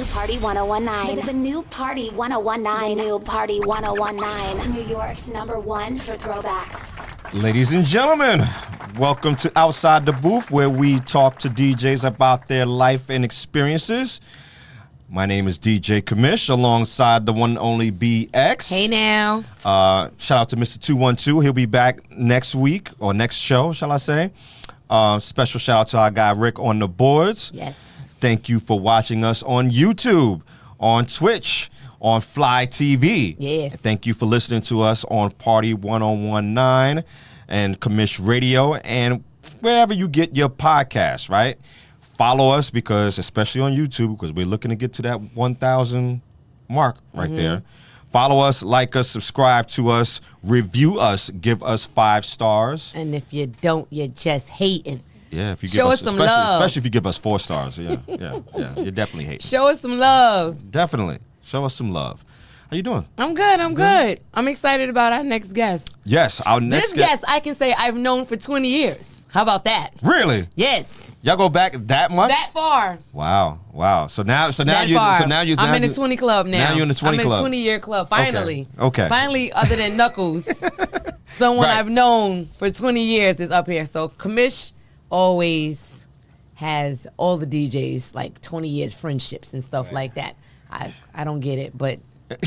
new Party 1019. The new Party 1019. The new Party 1019. New York's #1 for throwbacks. Ladies and gentlemen, welcome to Outside the Booth, where we talk to DJs about their life and experiences. My name is DJ Kamish, alongside the one and only BX. Hey now. Shout out to Mr. 212. He'll be back next week, or next show, shall I say. Special shout out to our guy Rick on the boards. Yes. Thank you for watching us on YouTube, on Twitch, on Fly TV. Yes. And thank you for listening to us on Party 1019 and Kamish Radio and wherever you get your podcasts, right? Follow us because, especially on YouTube, because we're looking to get to that 1,000 mark right there. Follow us, like us, subscribe to us, review us, give us 5 stars. And if you don't, you're just hating. Yeah, if you Show give us some love. especially if you give us 4 stars. Yeah, you definitely hate. Show us some love. Definitely. Show us some love. How you doing? I'm good. I'm good. I'm excited about our next guest. Yes, our next This guest, I can say I've known for 20 years. How about that? Really? Yes. Y'all go back that much? That far. Wow. So now That you far. so now you I'm in the 20 club now. Now you're in the 20 I'm club. in the 20-year club. Finally. Okay. Finally, other than Knuckles, someone Right. I've known for 20 years is up here. So Kamish always has all the DJs like 20 years friendships and stuff like that. I don't get it, but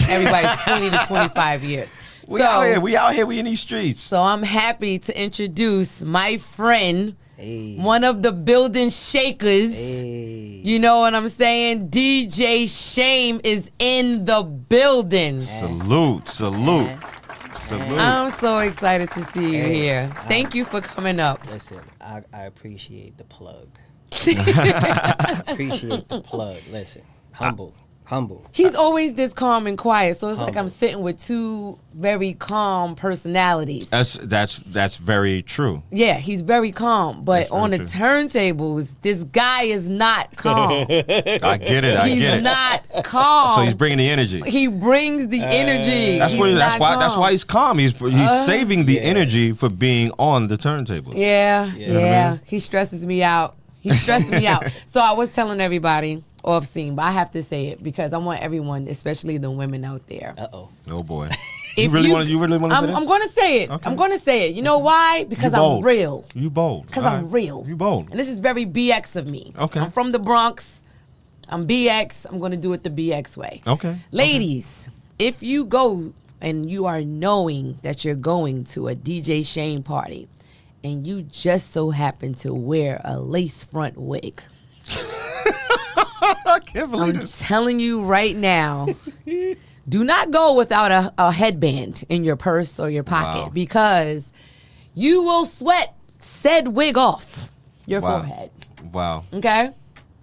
everybody's 20 to 25 years. We out here, we in these streets. So I'm happy to introduce my friend, Hey. one of the building shakers. Hey. You know what I'm saying? DJ Shame is in the building. Salute. I'm so excited to see you here. Thank you for coming up. Listen, I appreciate the plug. Appreciate the plug. Listen, humble. He's always this calm and quiet, so it's like I'm Humble. sitting with two very calm personalities. That's very true. Yeah, he's very calm, but That's very on the true. turntables, this guy is not calm. I get it. He's not calm. So he's bringing the energy. He brings the energy. That's He's that's not why calm. he's calm. He's saving the Yeah. energy for being on the turntables. Yeah. know what I mean? He stresses me out. He stressed me out. So I was telling everybody off scene, but I have to say it because I want everyone, especially the women out there. Uh-oh. Oh boy. If You really want to say this? I'm going to say it. Okay. I'm going to say it. You know why? Because You I'm bold. real. You bold. Because All I'm right. real. You bold. And this is very BX of me. Okay. I'm from the Bronx. I'm BX. I'm going to do it the BX way. Okay. Ladies, if you go and you are knowing that you're going to a DJ Shane party and you just so happen to wear a lace front wig, I can't believe I'm this. telling you right now, do not go without a headband in your purse or your pocket Wow. because you will sweat said wig off your Wow. forehead. Wow. Okay?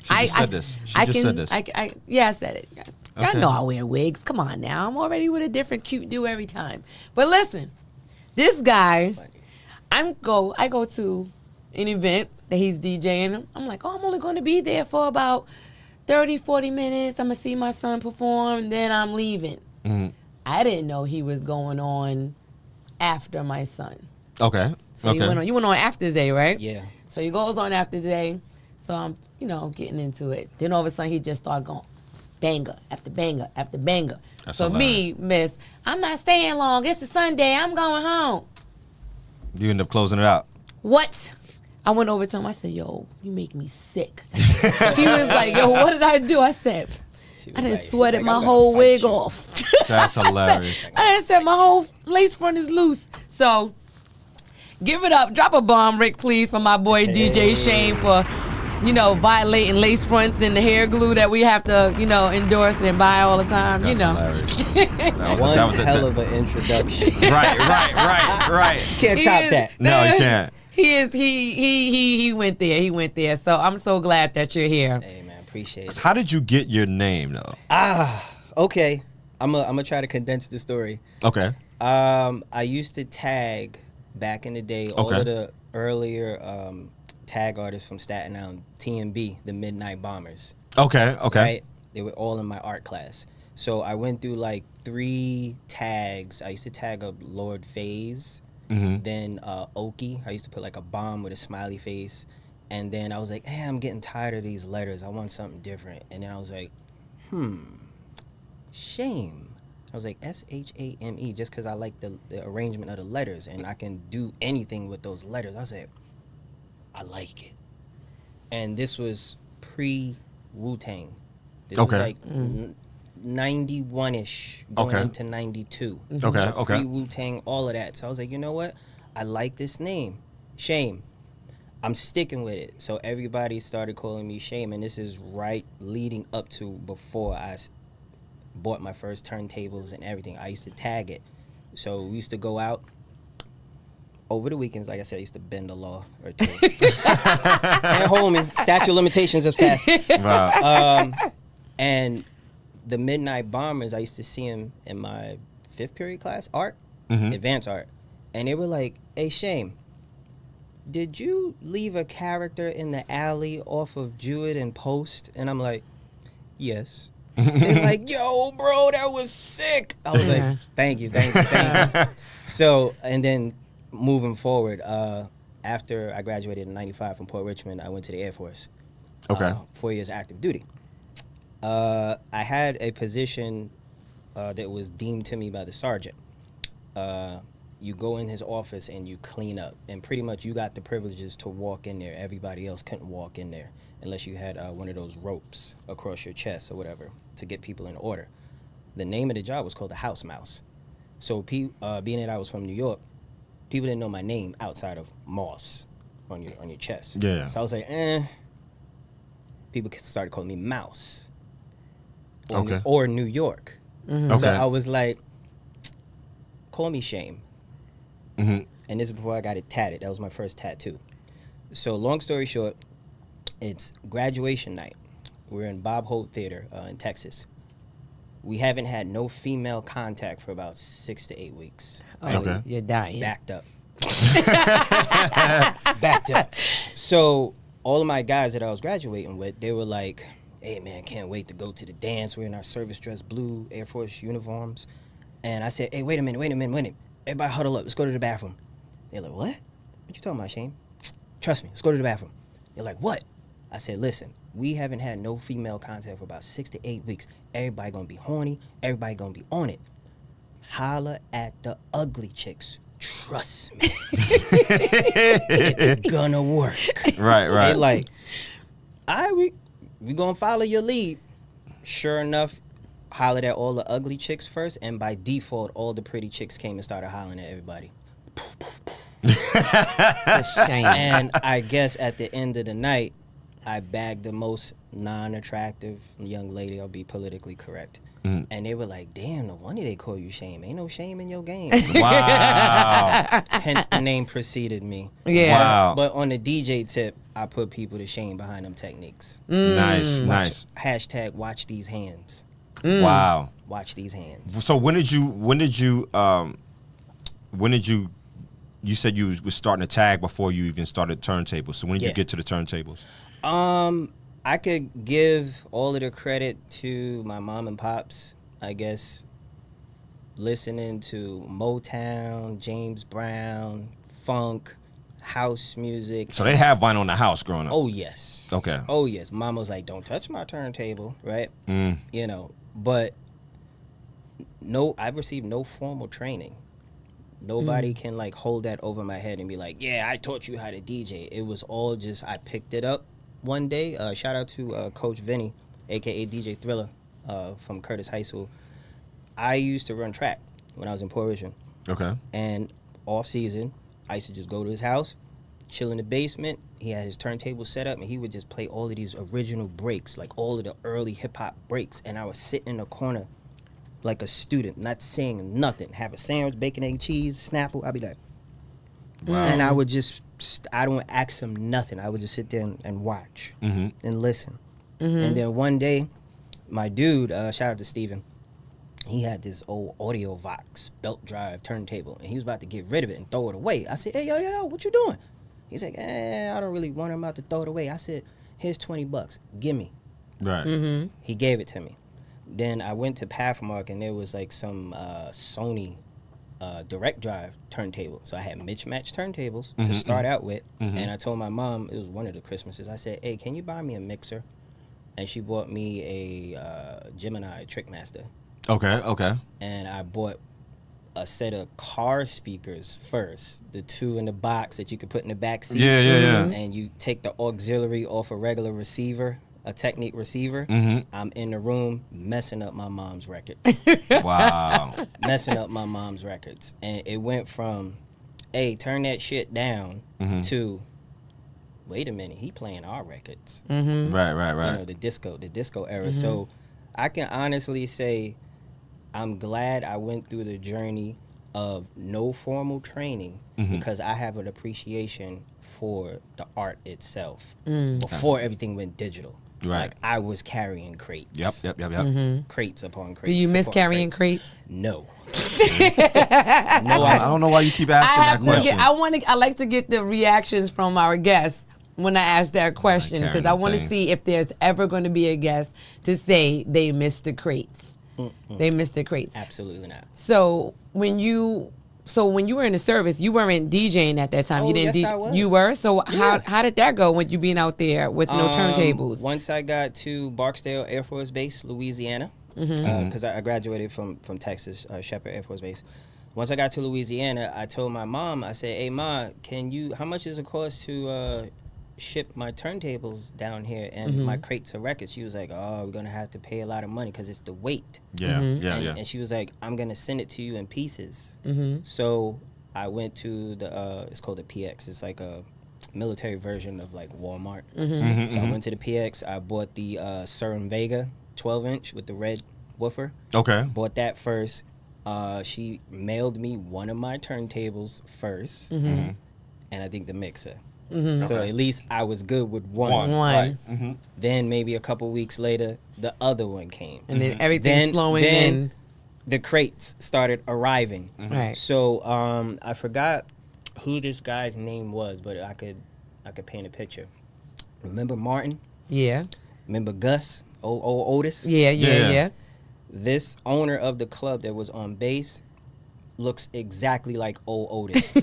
She just said this. She I just can, said this. Yeah, I said it. I Okay. know I wear wigs. Come on now. I'm already with a different cute do every time. But listen, this guy, I go to an event that he's DJing. I'm like, I'm only going to be there for about 30, 40 minutes. I'm going to see my son perform, then I'm leaving. Mm-hmm. I didn't know he was going on after my son. Okay. So okay. you went on after day, right? Yeah. So he goes on after day. So I'm, getting into it. Then all of a sudden he just started going banger after banger after banger. That's So me, miss, I'm not staying long. It's a Sunday. I'm going home. You end up closing it out. What? I went over to him. I said, yo, you make me sick. He was like, yo, what did I do? I said, She was I done like- she's sweated like, my "I'm gonna whole fight wig you." off. That's hilarious. I done said my whole lace front is loose. So give it up. Drop a bomb, Rick, please, for my boy DJ Shane for, violating lace fronts and the hair glue that we have to, endorse and buy all the time. That's hilarious. That One that hell of an introduction. right. Can't top that. No, you can't. He is. He went there. He went there. So I'm so glad that you're here. Hey, man, appreciate it. How did you get your name though? Okay. I'm gonna try to condense the story. Okay. I used to tag back in the day all Okay. of the earlier tag artists from Staten Island, TMB, the Midnight Bombers. Okay. Right? They were all in my art class. So I went through like 3 tags. I used to tag up Lord Faze, then Oki. I used to put like a bomb with a smiley face. And then I was like, hey, I'm getting tired of these letters. I want something different. And then I was like, Shame. I was like, Shame, just because I like the arrangement of the letters and I can do anything with those letters. I said, I like it. And this was pre-Wu-Tang. This was like 91-ish, going into 92. Okay, So okay. Pre-Wu-Tang, all of that. So I was like, you know what? I like this name, Shame. I'm sticking with it. So everybody started calling me Shame, and this is right leading up to before I bought my first turntables and everything. I used to tag it. So we used to go out over the weekends. Like I said, I used to bend the law or two. Can't hold me. Statute of limitations has passed. Wow. And the Midnight Bombers, I used to see them in my 5th period class, art, advanced art. And they were like, hey, Shame, did you leave a character in the alley off of Jewett and Post? And I'm like, yes. They're like, yo, bro, that was sick. I was like, thank you. So, and then moving forward, after I graduated in 95 from Port Richmond, I went to the Air Force. Okay. 4 years active duty. I had a position that was deemed to me by the sergeant. You go in his office and you clean up, and pretty much you got the privileges to walk in there. Everybody else couldn't walk in there unless you had one of those ropes across your chest or whatever to get people in order. The name of the job was called the House Mouse. So being that I was from New York, people didn't know my name outside of Moss on your chest. Yeah. So I was like, People started calling me Mouse. Or New York. Okay. So I was like, call me Shame. Mm-hmm. And this is before I got it tatted. That was my first tattoo. So long story short, it's graduation night. We're in Bob Hope Theater in Texas. We haven't had no female contact for about 6 to 8 weeks. Oh, Okay. You're dying. Backed up. Backed up. So all of my guys that I was graduating with, they were like, hey, man, can't wait to go to the dance. We're in our service dress blue Air Force uniforms. And I said, hey, wait a minute. Everybody huddle up. Let's go to the bathroom. They're like, what? What you talking about, Shane? Trust me. Let's go to the bathroom. They're like, what? I said, listen, we haven't had no female contact for about 6 to 8 weeks. Everybody gonna be horny. Everybody gonna be on it. Holla at the ugly chicks. Trust me. It's gonna work. Right. They like, all right, we gonna follow your lead. Sure enough, hollered at all the ugly chicks first, and by default, all the pretty chicks came and started hollering at everybody. A shame. And I guess at the end of the night, I bagged the most non-attractive young lady. I'll be politically correct. And they were like, damn, no wonder they call you Shame. Ain't no shame in your game. Wow. Hence the name preceded me. Yeah. Wow. But on the DJ tip, I put people to shame behind them techniques. Nice. Hashtag watch these hands. Wow. Watch these hands. So when did you said you was starting to tag before you even started turntables. So when did you Yeah. get to the turntables? I could give all of the credit to my mom and pops, I guess, listening to Motown, James Brown, funk, house music. So they have vinyl in the house growing up. Oh, yes. Okay. Oh, yes. Mama was like, don't touch my turntable, right? You know, but no, I've received no formal training. Nobody can, like, hold that over my head and be like, yeah, I taught you how to DJ. It was all just, I picked it up one day. Shout out to Coach Vinny, a.k.a. DJ Thriller from Curtis High School. I used to run track when I was in Port Richmond. Okay. And off season, I used to just go to his house, chill in the basement. He had his turntable set up, and he would just play all of these original breaks, like all of the early hip-hop breaks. And I was sitting in the corner like a student, not saying nothing. Have a sandwich, bacon, egg, cheese, Snapple. I'd be like, Wow. and I would just, I don't ask him nothing. I would just sit there and watch and listen. And then one day, my dude, shout out to Steven, he had this old Audio Vox belt drive turntable, and he was about to get rid of it and throw it away. I said, hey, yo, what you doing? He's like, I don't really want him out to throw it away. I said, here's $20, gimme. Right. He gave it to me. Then I went to Pathmark, and there was like some Sony direct drive turntable. So I had mismatched turntables to start out with. And I told my mom, it was one of the Christmases, I said, hey, can you buy me a mixer? and she bought me a Gemini Trickmaster, Okay. and I bought a set of car speakers first, the 2 in the box that you could put in the back seat. Yeah. And you take the auxiliary off a regular receiver, a Technique receiver. I'm in the room messing up my mom's records. Wow. Messing up my mom's records. And it went from, hey, turn that shit down, to, wait a minute, he playing our records. Right. You know, the disco era. So I can honestly say I'm glad I went through the journey of no formal training because I have an appreciation for the art itself before everything went digital. Right. Like I was carrying crates. Yep. Crates upon crates. Do you miss upon carrying crates? No. I don't know why you keep asking that question. I like to get the reactions from our guests when I ask that question, because I carrying want to things. see if there's ever going to be a guest to say they missed the crates. They missed the crates. Absolutely not. So when you were in the service, you weren't DJing at that time. Oh, You didn't. yes, I was. You were. So how did that go when you being out there with no turntables? Once I got to Barksdale Air Force Base, Louisiana, because I graduated from Texas, Shepherd Air Force Base. Once I got to Louisiana, I told my mom, I said, "Hey, Ma, how much does it cost to ship my turntables down here and my crates of records?" She was like, "Oh, we're gonna have to pay a lot of money because it's the weight." Yeah. And she was like, "I'm gonna send it to you in pieces." So I went to the it's called the PX. It's like a military version of like Walmart. So I went to the PX. I bought the Surin Vega 12-inch with the red woofer. Okay. Bought that first. She mailed me one of my turntables first, and I think the mixer. So at least I was good with one. Right. Then maybe a couple weeks later, the other one came. And then everything's flowing in. The crates started arriving. Right. So I forgot who this guy's name was, but I could paint a picture. Remember Martin? Yeah. Remember Gus? Otis? Yeah. This owner of the club that was on base looks exactly like old Otis.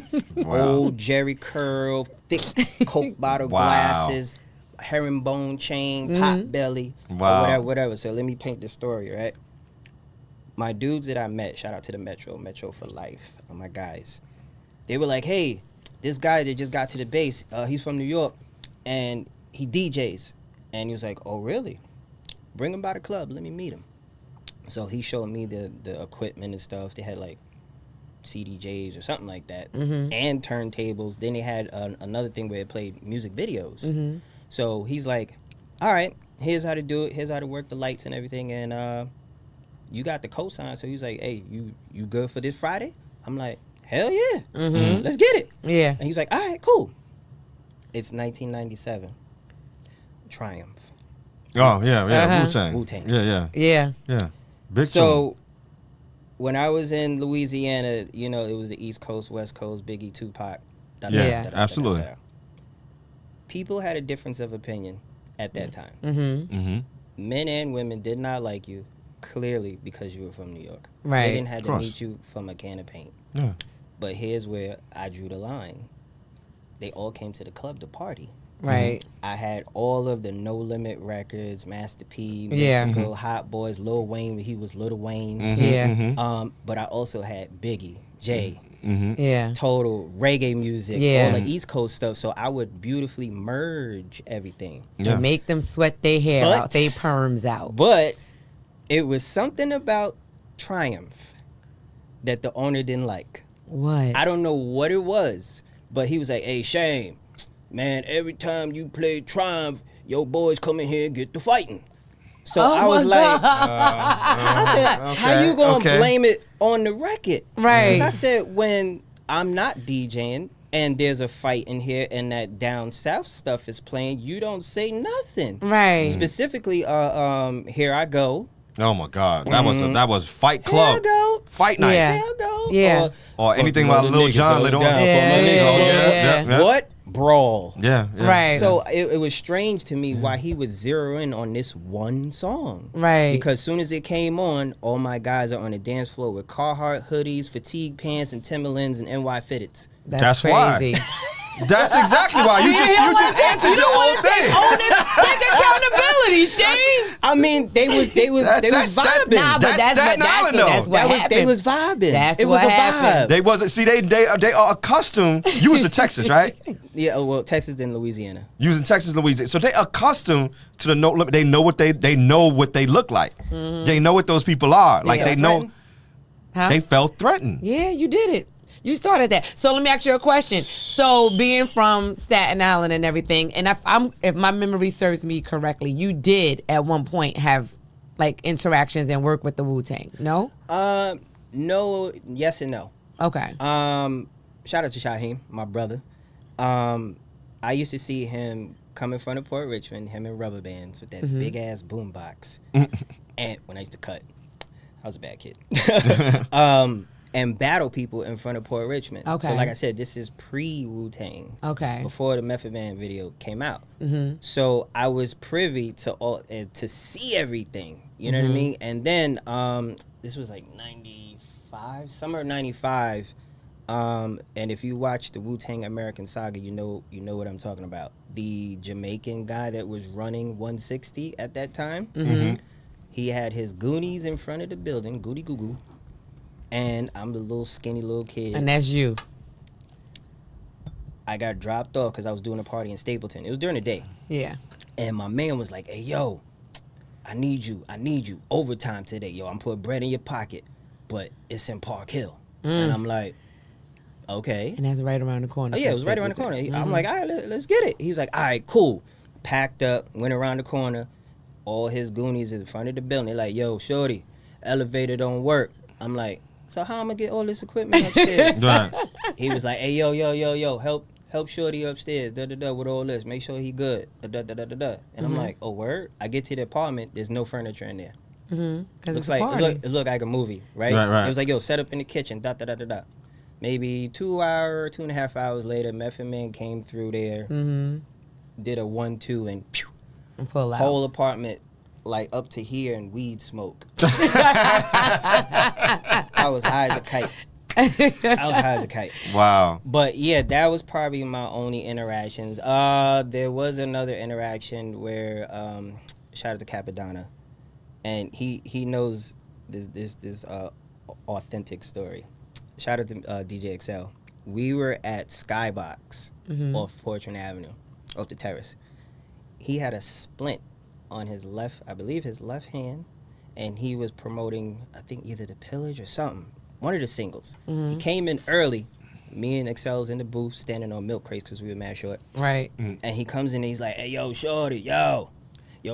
Old Jerry curl, thick Coke bottle glasses, herringbone chain, pot belly, or whatever. So let me paint the story, right? My dudes that I met, shout out to the Metro for life, my guys. They were like, "Hey, this guy that just got to the base, he's from New York, and he DJs." And he was like, "Oh, really? Bring him by the club. Let me meet him." So he showed me the equipment and stuff. They had like CDJs or something like that, and turntables. Then they had another thing where it played music videos. So he's like, "All right, here's how to do it. Here's how to work the lights and everything. And you got the cosign." So he's like, "Hey, you good for this Friday?" I'm like, "Hell yeah, let's get it." Yeah. And he's like, "All right, cool." It's 1997. Triumph. Oh yeah. Wu-Tang. Wu-Tang. Yeah. Big So when I was in Louisiana, you know, it was the East Coast, West Coast, Biggie, Tupac. Absolutely. People had a difference of opinion at that time. Men and women did not like you, clearly, because you were from New York. Right. They didn't have to course. meet you from a can of paint. Yeah. But here's where I drew the line. They all came to the club to party. Right. I had all of the No Limit records, Master P, Yeah. Mystical, Hot Boys, Lil Wayne when he was Lil Wayne. Yeah. But I also had Biggie, Jay, Yeah. Total, reggae music, Yeah. all the East Coast stuff. So I would beautifully merge everything. To make them sweat their hair But- out, they perms out. But it was something about Triumph that the owner didn't like. What? I don't know what it was, but he was like, "Hey, Shane, man, every time you play Triumph, your boys come in here and get to fighting." So I was like, I said, "How you gonna blame it on the record?" Right. Because I said, when I'm not DJing and there's a fight in here and that down south stuff is playing, you don't say nothing. Right. Specifically, Here I Go. Oh my God, that was Fight Club, Here I Go. Fight Night, Yeah. Here I Go. Yeah. or anything about Lil Jon later on. Yeah. What? Brawl. Yeah. Right. So it was strange to me why he was zeroing on this one song. Right. Because as soon as it came on, all my guys are on the dance floor with Carhartt hoodies, fatigue pants, and Timberlands and NY fitteds. That's why. crazy. That's exactly why you just answered your own thing. Take accountability, Shane. I mean, they was vibing. Nah, but that's what happened. They was vibing. That's it was what a happened. vibe. They wasn't. See, they are accustomed. You was in Texas, right? Yeah, well, Texas and Louisiana. You was in Texas, Louisiana. So they accustomed to the no limit. They know what they know what they look like. They know what those people are. Like they know. threatened? Huh? They felt threatened. Yeah, you did it. You started that. So let me ask you a question. So being from Staten Island and everything, and if my memory serves me correctly, you did at one point have like interactions and work with the Wu-Tang, no? No, yes and no. Okay. Shout out to Shaheem, my brother. I used to see him come in front of Port Richmond, him in rubber bands with that big ass boom box. And when I used to cut, I was a bad kid. And battle people in front of Port Richmond. Okay. So like I said, this is pre-Wu-Tang. Okay. Before the Method Man video came out. So I was privy to all to see everything. You know what I mean? And then this was like 95, summer of 95. And if you watch the Wu-Tang American Saga, you know what I'm talking about. The Jamaican guy that was running 160 at that time. He had his Goonies in front of the building, Goody Goo Goo. And I'm the little skinny little kid. And that's you. I got dropped off because I was doing a party in Stapleton. It was during the day. Yeah. And my man was like, hey, yo, I need you. Overtime today. Yo, I'm putting bread in your pocket, but it's in Park Hill. And I'm like, okay. And that's right around the corner. Oh, yeah, it was right around the corner. I'm like, all right, let's get it. He was like, all right, cool. Packed up, went around the corner. All his Goonies in front of the building. They're like, yo, shorty, elevator don't work. I'm like, so how I'm going to get all this equipment upstairs? Right. He was like, hey, yo, help shorty upstairs, with all this. Make sure he good, And I'm like, oh, word? I get to the apartment, there's no furniture in there. Because Looks it's a like party. it looked like a movie, right? Right. It was like, yo, set up in the kitchen, Maybe 2.5 hours later, Method Man came through there, did a 1-2, and pew, And pull out. whole apartment like up to here in weed smoke. I was high as a kite. Wow. But yeah, that was probably my only interactions. There was another interaction where shout out to Capadonna, and he knows this authentic story. Shout out to DJ XL. We were at Skybox off Portland Avenue, off the terrace. He had a splint on his left, I believe his left hand, and he was promoting, I think, either the Pillage or something, one of the singles. He came in early. Me and XL's in the booth standing on milk crates because we were mad short. Right. And he comes in and he's like, hey, yo, shorty, yo,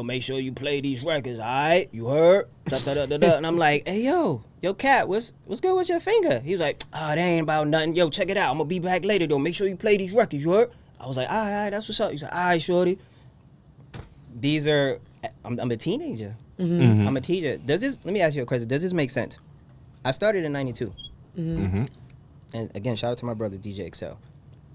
make sure you play these records, all right? You heard? And I'm like, hey, yo, Cat, what's good with your finger? He was like, oh, that ain't about nothing. Yo, check it out. I'm going to be back later, though. Make sure you play these records, you heard? I was like, all right, that's what's up. He's like, all right, shorty. These are, I'm a teenager. I'm a teacher. Let me ask you a question. Does this make sense? I started in 92. And again, shout out to my brother, DJ XL.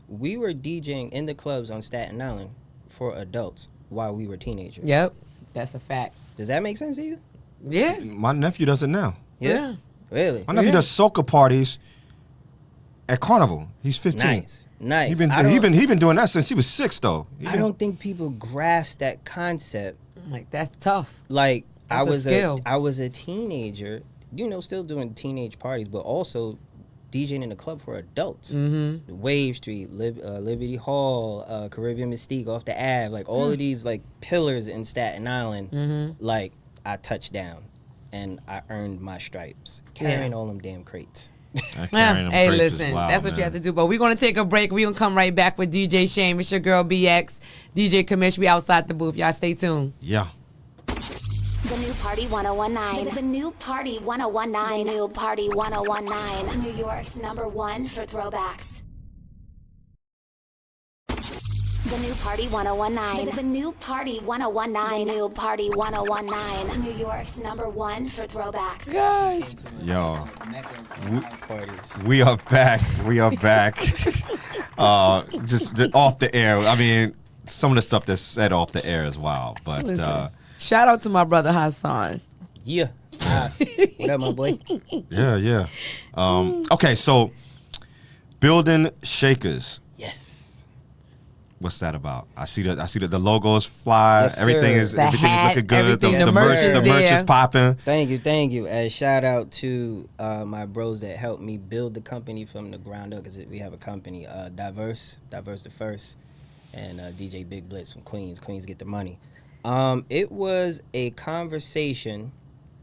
We were DJing in the clubs on Staten Island for adults while we were teenagers. Yep. That's a fact. Does that make sense to you? Yeah. My nephew does it now. Yeah. Really? My nephew does soca parties at Carnival. He's 15. Nice. He been doing that since he was 6 though. I don't think people grasp that concept. Like, that's tough. Like, That's a skill. I was a teenager, still doing teenage parties, but also DJing in the club for adults. Wave Street, Liberty Hall, Caribbean Mystique off the Ave, like all of these like pillars in Staten Island. Like, I touched down and I earned my stripes carrying all them damn crates. Hey, listen, that's what you have to do. But we're going to take a break. We're going to come right back with DJ Shame. It's your girl BX, DJ Commish. We outside the booth. Y'all stay tuned. Yeah. The new Party 1019. The new Party 1019. The new Party 1019. New York's #1 for throwbacks. The new Party 1019. The new Party 1019. The new Party 1019. New York's #1 for throwbacks. Gosh. Yo. Parties. We are back. Just off the air. I mean, some of the stuff that's said off the air is wild. But Listen, shout out to my brother Hassan. Yeah. What up, my boy? yeah. Okay, so building shakers. Yes. What's that about? I see that the logos fly. Yes, sir. everything is The hat, looking good. everything, the merch is the merch is there. popping. Thank you. And shout out to my bros that helped me build the company from the ground up, because we have a company, Diverse the First, and DJ Big Blitz from Queens. Queens get the money. It was a conversation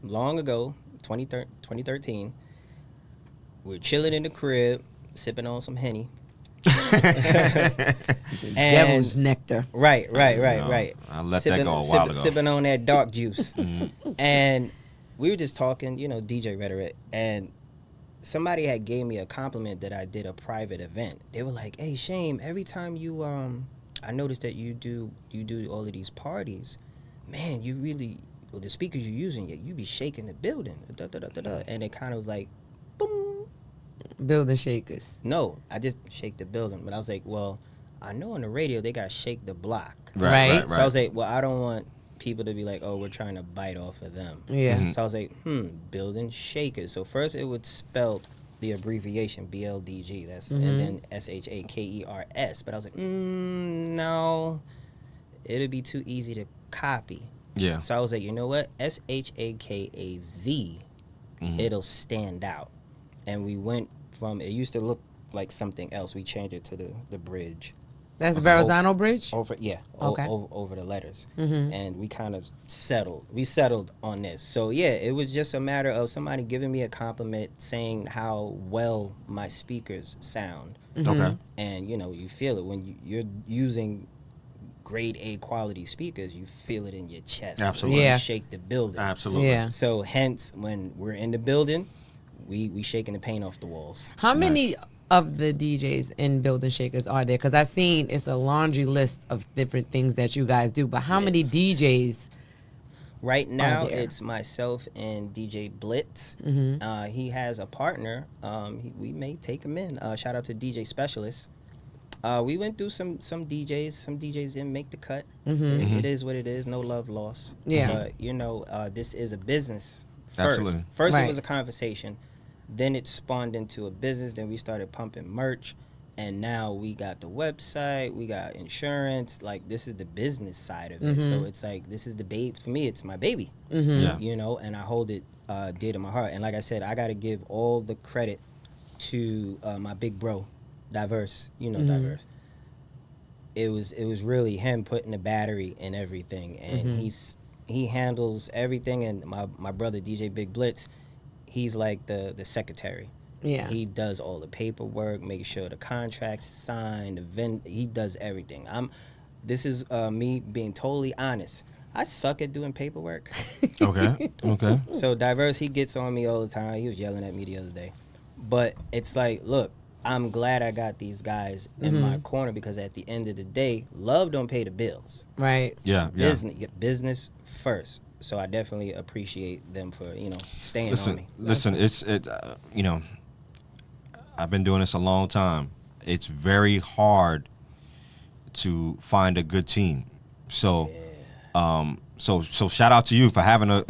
long ago, 2013. We were chilling in the crib, sipping on some Henny. Devil's nectar. Right. I let that go a while ago. Sipping on that dark juice. And we were just talking, DJ rhetoric, and somebody had gave me a compliment that I did a private event. They were like, "Hey, Shame, every time you I noticed that you do all of these parties, man, you really, the speakers you're using, you be shaking the building." And it kind of was like, boom. Building shakers. No, I just shake the building. But I was like, well, I know on the radio they got shake the block. Right. So I was like, well, I don't want people to be like, oh, we're trying to bite off of them. Yeah. So I was like, building shakers. So first it would spell the abbreviation BLDG. That's and then SHAKERS. But I was like, no, it'd be too easy to copy. Yeah. So I was like, you know what? SHAKAZ. It'll stand out. And we went from, it used to look like something else. We changed it to the bridge. That's the Verrazano Bridge? Over Okay. over the letters. And we kind of settled on this. So yeah, it was just a matter of somebody giving me a compliment, saying how well my speakers sound. Okay. And you feel it when you're using grade A quality speakers. You feel it in your chest. Absolutely. Yeah. You shake the building. Absolutely. Yeah. So hence, when we're in the building, we shaking the paint off the walls. How many of the DJs in Building Shakers are there? Because I've seen it's a laundry list of different things that you guys do. But how many DJs? Right now, there? it's myself and DJ Blitz. He has a partner. We may take him in. Shout out to DJ Specialist. We went through some DJs. Some DJs didn't make the cut. It is what it is. No love lost. Yeah. But this is a business. Absolutely. First Right. it was a conversation. Then it spawned into a business. Then we started pumping merch. And now we got the website. We got insurance. Like, this is the business side of it. So it's like, this is the babe. For me, it's my baby. Yeah. And I hold it dear to my heart. And like I said, I got to give all the credit to my big bro, Diverse. Diverse. It was really him putting the battery in everything. And he handles everything. And my brother, DJ Big Blitz, he's like the secretary. Yeah. He does all the paperwork, make sure the contracts are signed, he does everything. This is me being totally honest. I suck at doing paperwork. Okay. So Diverse, he gets on me all the time. He was yelling at me the other day. But it's like, look, I'm glad I got these guys in my corner, because at the end of the day, love don't pay the bills. Right. Yeah. Business first. So I definitely appreciate them for, staying on me. Listen, I've been doing this a long time. It's very hard to find a good team. So, so shout out to you for having a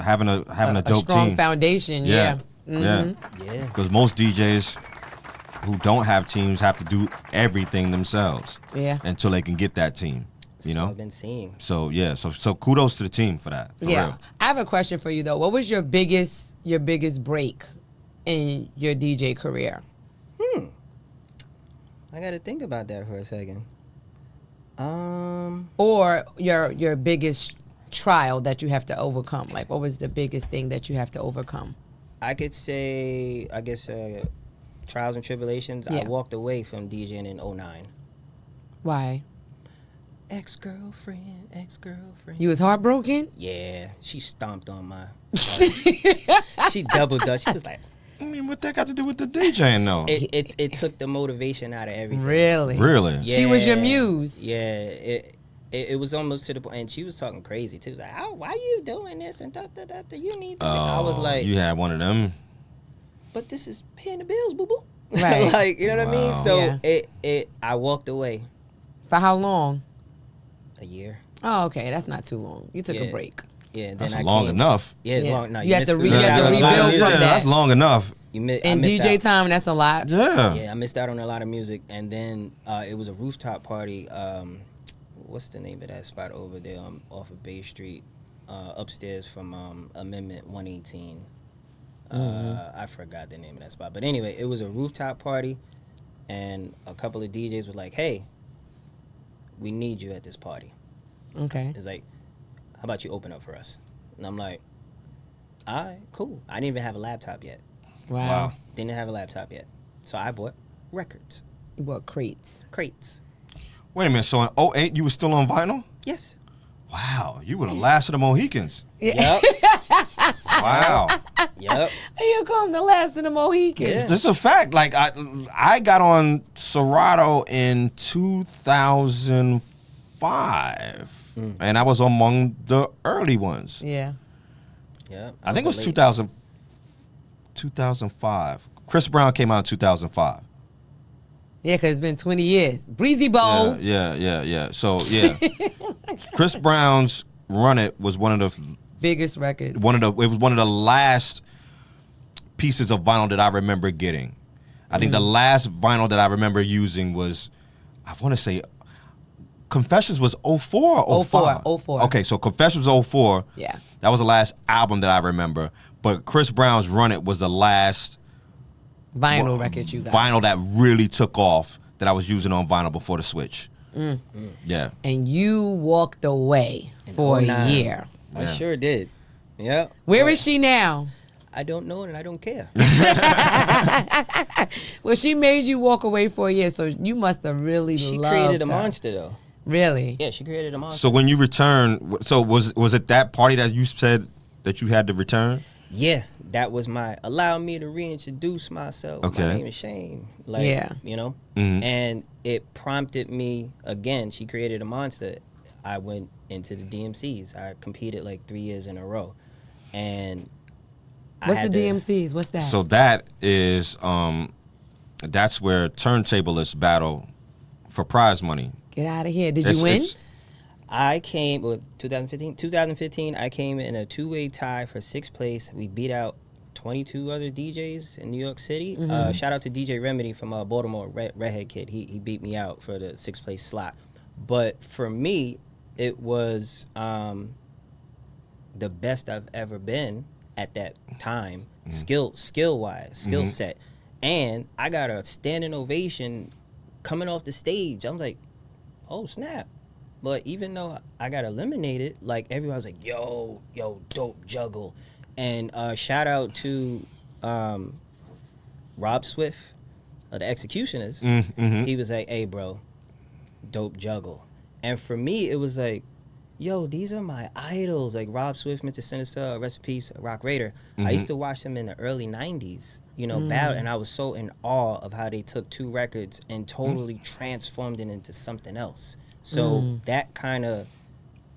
dope strong team. foundation. Yeah. Yeah. Yeah. Because most DJs who don't have teams have to do everything themselves. Yeah. Until they can get that team. That's what I've been seeing. So yeah. So kudos to the team for that. For Yeah. real. I have a question for you though. What was your biggest break in your DJ career? I got to think about that for a second. Or your biggest trial that you have to overcome? Like, what was the biggest thing that you have to overcome? I could say, I guess, trials and tribulations. Yeah. I walked away from DJing in 2009. Why? Ex-girlfriend. You was heartbroken? Yeah, she stomped on my she double dutch. She was like, I mean, what that got to do with the DJing though? it took the motivation out of everything. Really? Really? She was your muse. Yeah, it was almost to the point, and she was talking crazy too. Like, oh, why you doing this and da. You need to. I was like, you had one of them. but this is paying the bills, boo boo. Right. Like, you know what I mean? So Yeah. I walked away For how long? a year. Oh, okay. That's not too long. You took a Yeah. break. Yeah, and That's then I long came- enough. Yeah, it's Yeah. long. No, You had missed to the- re- you had to missed out on a lot of rebuild music. from that. That's long enough. I In missed DJ out. time, that's a lot. Yeah. Yeah, I missed out on a lot of music, and then it was a rooftop party. what's the name of that spot over there off of Bay Street, upstairs from Amendment 118. I forgot the name of that spot, but anyway, it was a rooftop party, and a couple of DJs were like, "Hey, we need you at this party." Okay. It's like, "How about you open up for us?" And I'm like, "All right, cool." I didn't even have a laptop yet. Wow. Didn't have a laptop yet, so I bought records, What crates? crates. Wait a minute. So in '08, you were still on vinyl? Yes. Wow, you were the last of the Mohicans. Yep. Wow. Yep. Here come the last of the Mohicans. Yeah. This is a fact. Like I got on Serato in 2005, and I was among the early ones. Yeah. Yep. I think it was late- 2005. Chris Brown came out in 2005. Yeah, because it's been 20 years. Breezy Bowl. Yeah. So yeah, Chris Brown's Run It was one of the Biggest records. it was one of the last pieces of vinyl that I remember getting. I think the last vinyl that I remember using was, I want to say, Confessions was 04 or 05? 04. Okay, so Confessions was 04. Yeah. That was the last album that I remember. But Chris Brown's Run It was the last Vinyl record you got. vinyl that really took off that I was using on vinyl before the switch. Yeah. And you walked away for a 09. year. I Yeah. sure did. Yep. Where is she now? I don't know and I don't care. Well, she made you walk away for a year, so you must have really She loved created a her. monster though. Really? Yeah, she created a monster. So when you return, so was it that party that you said that you had to return? Yeah, that was my allow me to reintroduce myself. Okay. My name is Shane. Like, Yeah. you know? Mhm. And it prompted me again. She created a monster. I went into the DMCs. I competed like 3 years in a row. And I What's the had to- DMCs? What's that? So that is that's where turntablists battle for prize money. Get out of here. Did It's- you win? it's- I came with 2015. I came in a two-way tie for sixth place. We beat out 22 other DJs in New York City. Shout out to DJ Remedy from Baltimore, Redhead Kid. He beat me out for the sixth place slot. But for me, it was the best I've ever been at that time, skill set, and I got a standing ovation coming off the stage. I'm like, oh snap. But even though I got eliminated, like everybody was like, yo, dope juggle. And shout out to Rob Swift of the Executioners. He was like, hey bro, dope juggle. And for me, it was like, yo, these are my idols. Like Rob Swift, Mr. Sinister, rest in peace, Rock Raider. I used to watch them in the early 90s, you know, battle, and I was so in awe of how they took two records and totally transformed it into something else. So that kind of,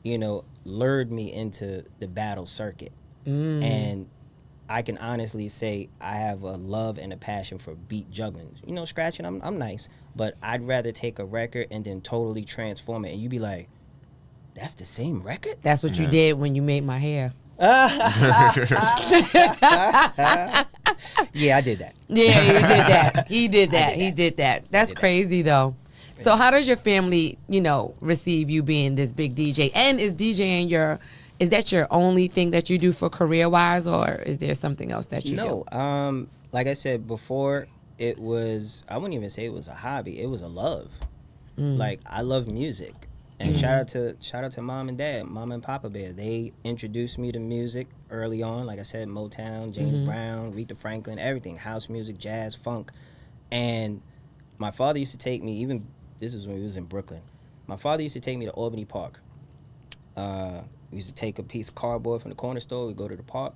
you know, lured me into the battle circuit. And I can honestly say I have a love and a passion for beat juggling. You know, scratching, I'm nice, but I'd rather take a record and then totally transform it. And you'd be like, that's the same record? That's what you did when you made my hair. Yeah, I did that. Yeah, he did that. He did that. He did that. That's crazy though. So how does your family, you know, receive you being this big DJ? And is DJing is that your only thing that you do for career wise, or is there something else that you do? No, like I said before, it was, I wouldn't even say it was a hobby. It was a love. Like I love music. And shout out to mom and dad, mama and papa bear. They introduced me to music early on. Like I said, Motown, James Brown, Aretha Franklin, everything, house music, jazz, funk. And my father used to take me, even this was when we was in Brooklyn. My father used to take me to Albany Park. We used to take a piece of cardboard from the corner store. We'd go to the park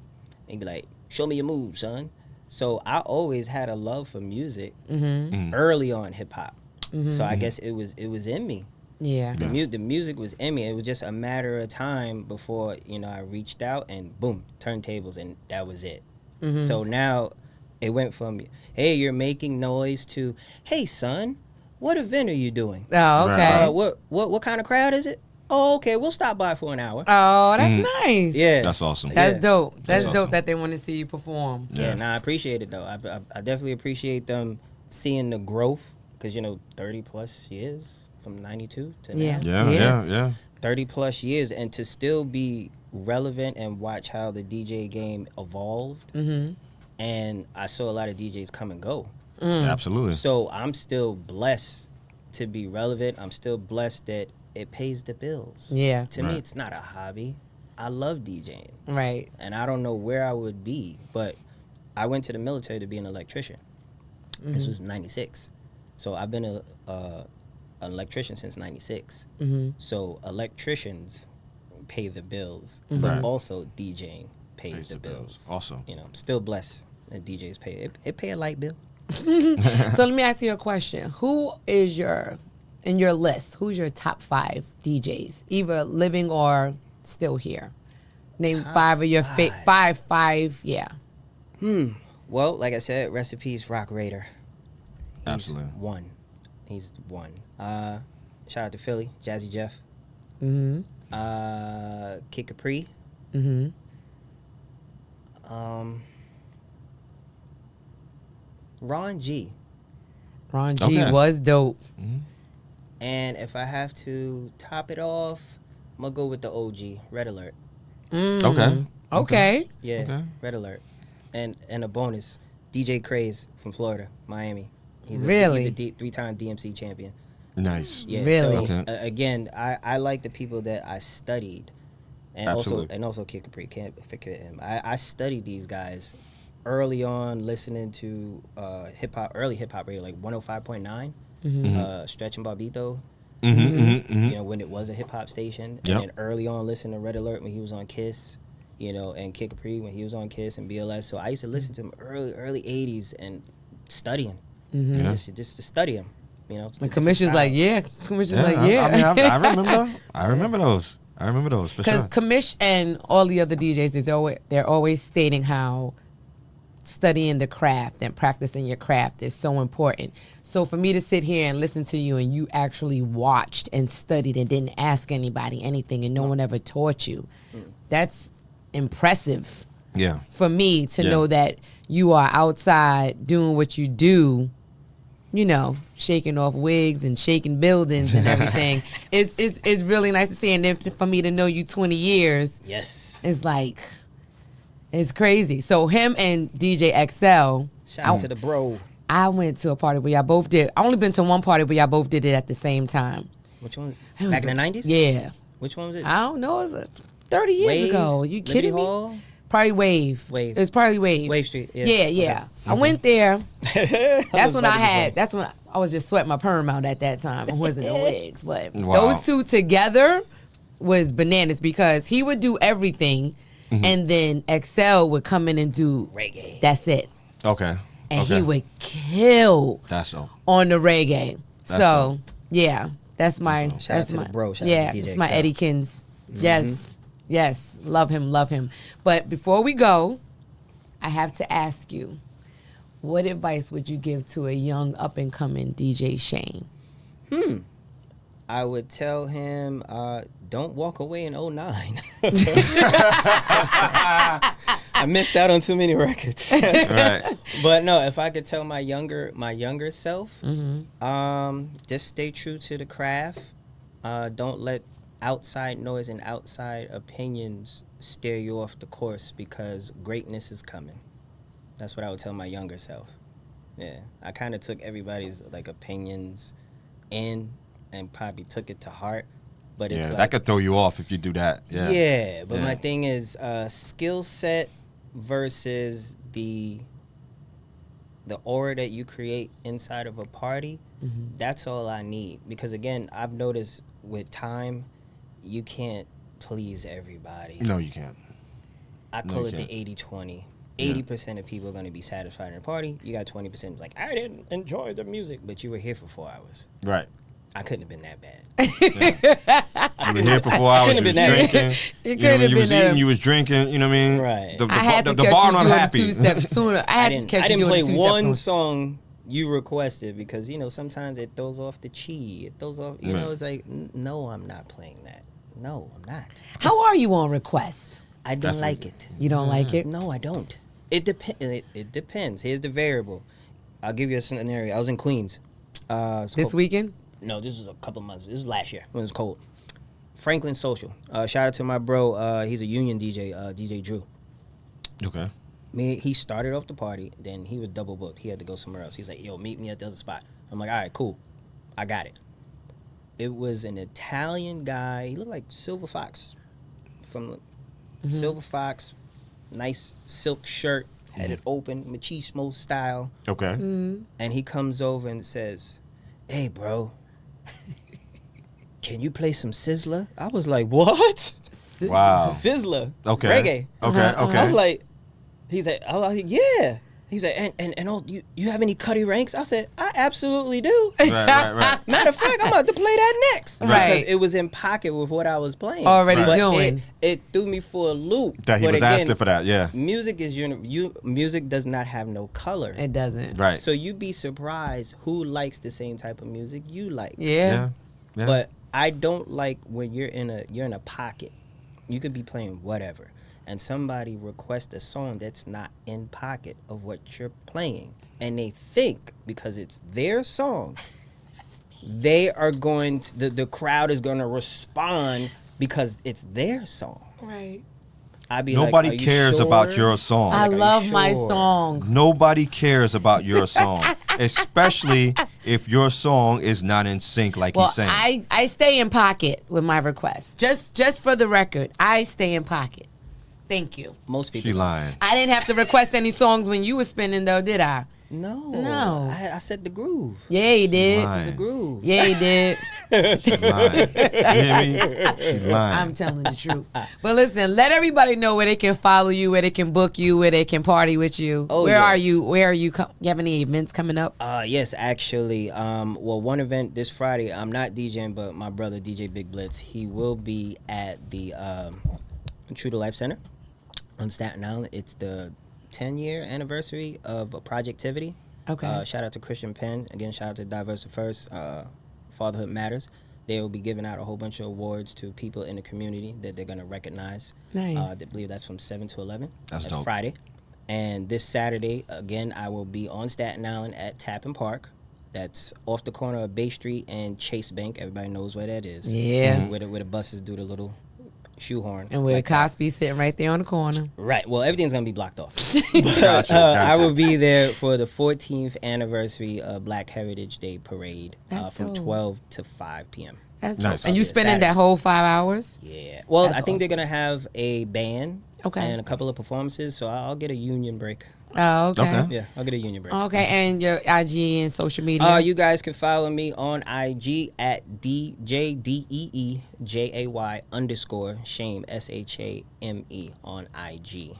and he'd be like, show me your moves, son. So I always had a love for music early on hip hop. So I guess it was in me. Yeah. The music was in me. It was just a matter of time before, you know, I reached out and boom, turntables, and that was it. So now it went from, hey, you're making noise to, hey, son, what event are you doing? Oh, okay. What kind of crowd is it? Oh, okay, we'll stop by for an hour. Oh, that's nice. Yeah. That's awesome. That's Yeah. dope. That's That's dope awesome. that they want to see you perform. Yeah, nah, I appreciate it, though. I definitely appreciate them seeing the growth because, you know, 30 plus years from 92 to Yeah. now. Yeah. 30 plus years, and to still be relevant and watch how the DJ game evolved. Mm-hmm. And I saw a lot of DJs come and go. Absolutely. So I'm still blessed to be relevant. I'm still blessed that it pays the bills. Yeah. To me, it's not a hobby. I love DJing. Right. And I don't know where I would be, but I went to the military to be an electrician. This was 96. So I've been an electrician since 96. So electricians pay the bills, but also DJing pays the bills. Also. You know, I'm still blessed that DJs pay it. It pay a light bill. So let me ask you a question. Who is in your list, who's your top 5 DJs, either living or still here? Name Top 5 of your five. five, yeah. Well, like I said, recipes, Rock Raider. He's Absolutely. one. He's one. Shout out to Philly, Jazzy Jeff. Mm-hmm. Kid Capri. Mm-hmm. Ron G. Ron G Okay. was dope. And if I have to top it off, I'm gonna go with the OG, Red Alert. Okay. Yeah, Okay. Red Alert. And a bonus, DJ Craze from Florida, Miami. Really? He's a 3-time DMC champion. Nice. Yeah. Really? So Okay. again, I like the people that I studied, and Absolutely. also Kid Capri. Can't forget him. I studied these guys early on, listening to early hip hop radio like 105.9, Stretch and Barbito. You know, when it was a hip hop station, Yep. and then early on listening to Red Alert when he was on Kiss. You know, and Kid Capri when he was on Kiss and BLS. So I used to listen to him early 80s and studying, Yeah. just to study him. You know, And Commission's like, yeah. Commission's like, yeah. I mean, I remember. I remember those. For Because sure. Commish and all the other DJs, they're always stating how studying the craft and practicing your craft is so important. So for me to sit here and listen to you and you actually watched and studied and didn't ask anybody anything and no one ever taught you, that's impressive Yeah. for me to Yeah. know that you are outside doing what you do, you know, shaking off wigs and shaking buildings and everything. It's really nice to see. And then for me to know you 20 years, yes. it's like, it's crazy. So him and DJ XL, Shout out to the bro. I went to a party where y'all both did. I only been to one party where y'all both did it at the same time. Which one? It was Back in the a- 90s? Yeah. Which one was it? I don't know. It was 30 years Wave? ago. You Liberty kidding me? Hall? Probably Wave. Wave. It was probably Wave. Wave Street. Yeah. Yeah. I went there. That's was when about I to had. say. That's when I was just sweating my perm out at that time. I wasn't no wigs, but Wow. those two together was bananas because he would do everything, and then XL would come in and do Reggae. That's it, Okay. and okay. he would kill That's so. on the reggae. That's So yeah, that's my. Shout out that's to my the bro. Shout out yeah, to DJ it's my XL. Eddie Kins. Yes, love him. But before we go, I have to ask you, what advice would you give to a young up and coming DJ Shane? I would tell him, don't walk away in 09. I missed out on too many records. Right. But no, if I could tell my younger self, Mm-hmm. just stay true to the craft. Don't let outside noise and outside opinions steer you off the course, because greatness is coming. That's what I would tell my younger self. Yeah, I kind of took everybody's like opinions in and probably took it to heart. But it's Yeah, like, that could throw you off if you do that. Yeah. yeah, but Yeah. my thing is skill set versus the aura that you create inside of a party. That's all I need, because again, I've noticed with time, you can't please everybody. No, you can't. I No, call you it can't. the 80-20. 80% of people are going to be satisfied in a party. You got 20% like, I didn't enjoy the music, but you were here for 4 hours. Right. I couldn't have been that bad. You were here for 4 hours. You couldn't was have been that. drinking. You You know, couldn't have when you was been that. eating, you was drinking. You know what I mean? Right. The I had to the catch bar you not doing the happy. 2-step sooner. I had to catch I you didn't doing play the 2-step one sooner. song you requested, because you know sometimes it throws off the chi. It throws off. You Right. know, it's like, no, I'm not playing that. No, I'm not. How are you on request? I don't That's like what- it. You don't like it? No, I don't. It depends. It depends. Here's the variable. I'll give you a scenario. I was in Queens. This weekend? No, this was a couple of months. This was last year when it was cold. Franklin Social. Shout out to my bro. He's a union DJ, DJ Drew. Okay. He started off the party, then he was double booked. He had to go somewhere else. He was like, yo, meet me at the other spot. I'm like, all right, cool. I got it. It was an Italian guy. He looked like Silver Fox. Silver Fox, nice silk shirt, had it open, machismo style. Okay. And he comes over and says, hey, bro, can you play some Sizzler? I was like, what? Wow. Sizzler. Okay. Reggae. Okay. Okay. I was like, I was like, yeah. He's like, and oh, you have any Cuddy Ranks? I said, I absolutely do. Right. Matter of fact, I'm about to play that next. Right. Because it was in pocket with what I was playing. Already But doing. It threw me for a loop. That he But was again, asking for that. Yeah. Music is music does not have no color. It doesn't. Right. So you'd be surprised who likes the same type of music you like. Yeah. Yeah. But I don't like when you're in a pocket. You could be playing whatever, and somebody requests a song that's not in pocket of what you're playing, and they think because it's their song, they are going to, the crowd is going to respond because it's their song. Right. I'd be Nobody like, are you cares sure? about your song. I are you love my sure? song. Nobody cares about your song, especially if your song is not in sync, like Well, he's saying. I stay in pocket with my requests. Just for the record, I stay in pocket. Thank you. Most people. She don't. lying. I didn't have to request any songs when you were spinning, though, did I? No. I said the groove. Yeah, you did. lying. The groove. Yeah, you did. She lying. You hear me? She lying. I'm telling the truth. But listen, let everybody know where they can follow you, where they can book you, where they can party with you. Oh, where are yes. you? Where are you? You have any events coming up? Yes, actually. Well, one event this Friday. I'm not DJing, but my brother DJ Big Blitz. He will be at the True to Life Center on Staten Island. It's the 10-year anniversary of Projectivity. Okay. Shout out to Christian Penn. Again, shout out to Diverse First. Fatherhood Matters. They will be giving out a whole bunch of awards to people in the community that they're going to recognize. Nice. I believe that's from 7 to 11. That's dope. Friday. And this Saturday, again, I will be on Staten Island at Tappan Park. That's off the corner of Bay Street and Chase Bank. Everybody knows where that is. Yeah. Where the buses do the little shoehorn. And where like that. Cosby sitting right there on the corner. Right. Well, everything's going to be blocked off. Gotcha. I will be there for the 14th anniversary Black Heritage Day Parade That's from dope. 12 to 5 p.m. That's Nice. dope. And you Yeah, spending Saturday. that whole 5 hours? Yeah. Well, That's I think they're awesome. going to have a band Okay. and a couple of performances, so I'll get a union break. Oh, okay. Okay. Yeah, I'll get a union break. Okay, and your IG and social media. You guys can follow me on IG at DJDEEJAY _ Shame SHAME on IG.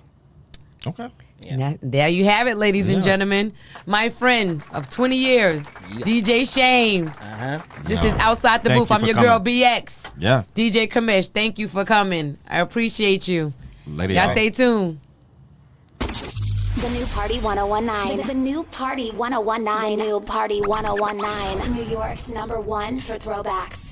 Okay. Yeah. And there you have it, ladies and Yeah. gentlemen. My friend of 20 years, DJ Shame. This is Outside the Thank Booth. you I'm for your girl, coming. BX. Yeah. DJ Kamish, thank you for coming. I appreciate you. Lady. Y'all stay tuned. The new Party 1019. The new Party 1019. The new Party 1019. New York's #1 for throwbacks.